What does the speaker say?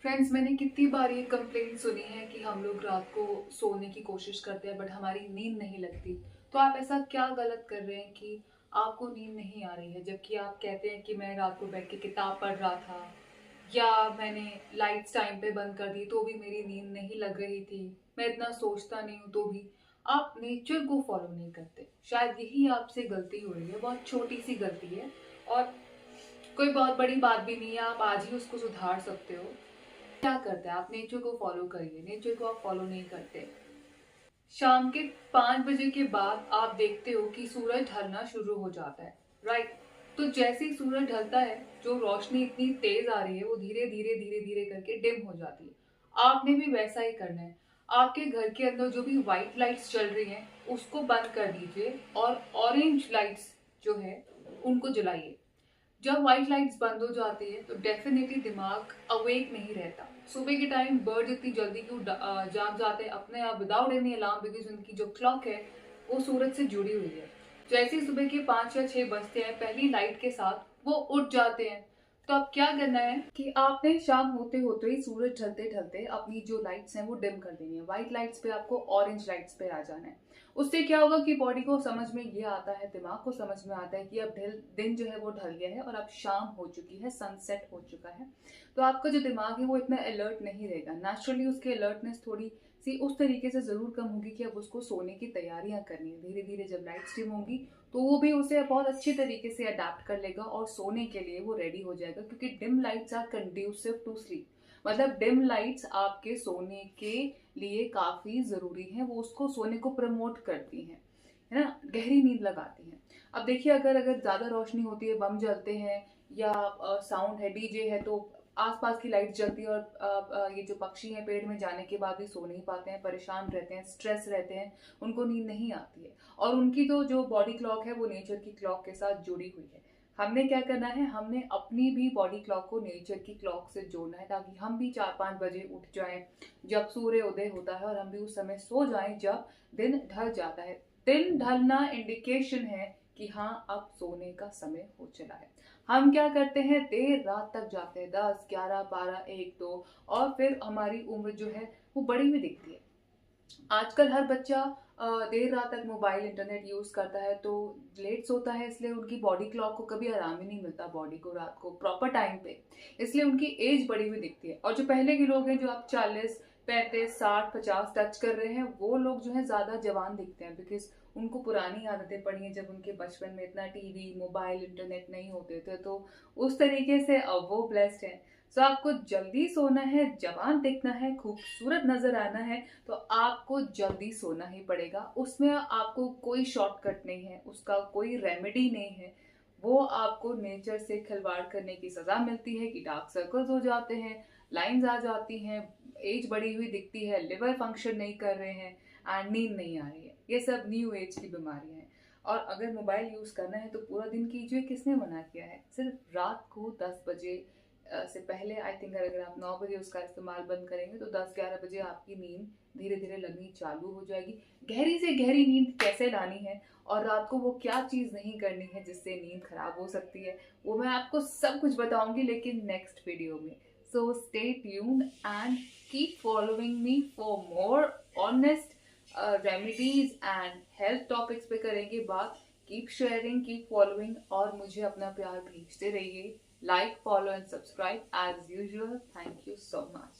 Friends, मैंने कितनी बार ये कंप्लेंट सुनी है कि हम लोग रात को सोने की कोशिश करते हैं बट हमारी नींद नहीं लगती। तो आप ऐसा क्या गलत कर रहे हैं कि आपको नींद नहीं आ रही है, जबकि आप कहते हैं कि मैं रात को बैठ के किताब पढ़ रहा था या मैंने लाइट्स टाइम पे बंद कर दी तो भी मेरी नींद नहीं लग रही थी, मैं इतना सोचता नहीं हूँ तो भी। आप नेचर को फॉलो नहीं करते। शायद यही आपसे गलती हो रही है, बहुत छोटी सी गलती है और कोई बहुत बड़ी बात भी नहीं है। आप आज ही उसको सुधार सकते हो। क्या करते हैं आप? नेचर को फॉलो करिए। नेचर को आप फॉलो नहीं करते। शाम के 5 बजे के बाद आप देखते हो कि सूरज ढलना शुरू हो जाता है, राइट? तो जैसे ही सूरज ढलता है, जो रोशनी इतनी तेज आ रही है वो धीरे धीरे धीरे धीरे करके डिम हो जाती है। आपने भी वैसा ही करना है। आपके घर के अंदर जो भी व्हाइट लाइट्स चल रही हैं उसको बंद कर दीजिए और ऑरेंज लाइट्स जो है उनको जलाइए। जब व्हाइट लाइट्स बंद हो जाती है तो डेफिनेटली दिमाग अवेक नहीं रहता। सुबह के टाइम बर्ड इतनी जल्दी क्यों जाग जाते हैं अपने आप विदाउट एनी अलार्म, बिकॉज उनकी जो क्लॉक है वो सूरज से जुड़ी हुई है। जैसे ही सुबह के 5 या 6 बजते हैं पहली लाइट के साथ वो उठ जाते हैं। तो अब क्या करना है कि आपने शाम होते होते ही सूरज ढलते ढलते अपनी जो लाइट्स हैं वो डिम कर देनी है। व्हाइट लाइट्स पे आपको ऑरेंज लाइट्स पे आ जाना है। उससे क्या होगा कि बॉडी को समझ में ये आता है, दिमाग को समझ में आता है कि अब दिन जो है वो ढल गया है और अब शाम हो चुकी है, सनसेट हो चुका है। तो आपका जो दिमाग है वो इतना अलर्ट नहीं रहेगा। नेचुरली उसकी अलर्टनेस थोड़ी सी उस तरीके से जरूर कम होगी कि अब उसको सोने की तैयारियां करनी है। धीरे धीरे जब लाइट्स डिम होंगी तो वो भी उसे बहुत अच्छी तरीके से अडेप्ट कर लेगा और सोने के लिए वो रेडी हो जाएगा, क्योंकि dim lights are conducive to sleep. मतलब डिम लाइट्स आपके सोने के लिए काफी जरूरी है, वो उसको सोने को प्रमोट करती हैं, है ना, गहरी नींद लगाती हैं। अब देखिए, अगर अगर ज्यादा रोशनी होती है, बम जलते हैं या साउंड है, डीजे है, तो आसपास की लाइट जलती है और ये जो पक्षी हैं पेड़ में जाने के बाद भी सो नहीं पाते हैं, परेशान रहते हैं, स्ट्रेस रहते हैं, उनको नींद नहीं आती है। और उनकी तो जो बॉडी क्लॉक है वो नेचर की क्लॉक के साथ जुड़ी हुई है। हमने क्या करना है, हमने अपनी भी बॉडी क्लॉक को नेचर की क्लॉक से जोड़ना है, ताकि हम भी 4-5 बजे उठ जाएं जब सूर्य उदय होता है और हम भी उस समय सो जाएं जब दिन ढल जाता है। दिन ढलना इंडिकेशन है कि हाँ, अब सोने का समय हो चला है। हम क्या करते हैं, देर रात तक जाते हैं, 10, 11, 12, 1, 2, और फिर हमारी उम्र जो है वो बड़ी हुई दिखती है। आजकल हर बच्चा देर रात तक मोबाइल इंटरनेट यूज करता है, तो लेट सोता है, इसलिए उनकी बॉडी क्लॉक को कभी आराम ही नहीं मिलता, बॉडी को रात को प्रॉपर टाइम पे। इसलिए उनकी एज बड़ी हुई दिखती है। और जो पहले के लोग हैं, जो आप 40, 35, 60, 50 टच कर रहे हैं, वो लोग जो है ज्यादा जवान दिखते हैं, बिकॉज उनको पुरानी आदतें पड़ी हैं। जब उनके बचपन में इतना टीवी मोबाइल इंटरनेट नहीं होते थे, तो उस तरीके से अब वो ब्लेस्ड है। सो आपको जल्दी सोना है, जवान दिखना है, खूबसूरत नजर आना है, तो आपको जल्दी सोना ही पड़ेगा। उसमें आपको कोई शॉर्टकट नहीं है, उसका कोई रेमेडी नहीं है। वो आपको नेचर से खिलवाड़ करने की सजा मिलती है कि डार्क सर्कल्स हो जाते हैं, लाइंस आ जाती हैं, एज बढ़ी हुई दिखती है, लिवर फंक्शन नहीं कर रहे हैं एंड नींद नहीं आ रही है। ये सब न्यू एज की बीमारियां हैं। और अगर मोबाइल यूज करना है तो पूरा दिन कीजिए, किसने मना किया है? सिर्फ रात को 10 बजे से पहले, आई थिंक अगर आप 9 बजे उसका इस्तेमाल बंद करेंगे तो 10-11 बजे आपकी नींद धीरे धीरे लगनी चालू हो जाएगी। गहरी से गहरी नींद कैसे लानी है और रात को वो क्या चीज नहीं करनी है जिससे नींद खराब हो सकती है, वो मैं आपको सब कुछ बताऊंगी, लेकिन नेक्स्ट वीडियो में। So stay tuned and keep following me for more honest remedies and health topics पे करेंगे बात। कीप शेयरिंग, कीप फॉलोइंग और मुझे अपना प्यार भेजते रहिए। Like, follow, and subscribe as usual. Thank you so much.